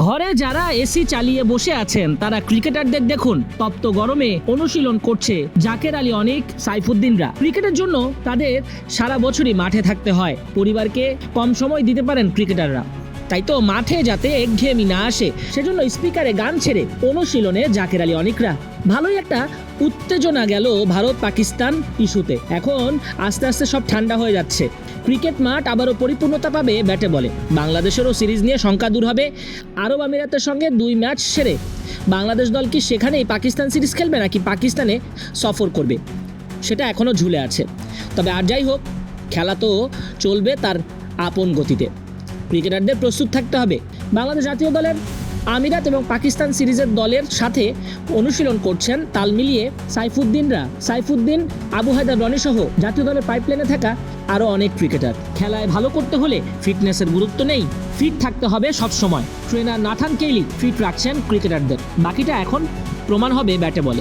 ঘরে যারা এসি চালিয়ে বসে আছেন তারা ক্রিকেটারদের দেখুন তপ্ত গরমে অনুশীলন করছে জাকের আলী অনিক, সাইফুদ্দিনরা। ক্রিকেটের জন্য তাদের সারা বছরই মাঠে থাকতে হয়, পরিবারকে কম সময় দিতে পারেন ক্রিকেটাররা। তাই তো মাঠে যাতে একঘেয়েমি না আসে সেজন্য স্পিকারে গান ছেড়ে অনুশীলনে জাকের আলী অনিকরা। ভালোই একটা উত্তেজনা গেল ভারত পাকিস্তান ইস্যুতে। এখন আস্তে আস্তে সব ঠান্ডা হয়ে যাচ্ছে, ক্রিকেট মাঠ আবারও পরিপূর্ণতা পাবে ব্যাটে বলে। বাংলাদেশেরও সিরিজ নিয়ে শঙ্কা দূর হবে। আরব আমিরাতের সঙ্গে 2 ম্যাচ সেরে বাংলাদেশ দল কি সেখানেই পাকিস্তান সিরিজ খেলবে নাকি পাকিস্তানে সফর করবে সেটা এখনও ঝুলে আছে। তবে আর যাই হোক, খেলা তো চলবে তার আপন গতিতে। ক্রিকেটারদের প্রস্তুত থাকতে হবে। বাংলাদেশ জাতীয় দলের আমিরাত এবং পাকিস্তান সিরিজের দলের সাথে অনুশীলন করছেন তাল মিলিয়ে সাইফুদ্দিন, আবু হায়দার রনি সহ জাতীয় দলের পাইপলাইনে থাকা আরও অনেক ক্রিকেটার। খেলায় ভালো করতে হলে ফিটনেসের গুরুত্ব নেই, ফিট থাকতে হবে সব সময়। ট্রেনার নাথান কেইলি ফিট রাখছেন ক্রিকেটারদের, বাকিটা এখন প্রমাণ হবে ব্যাটে বলে।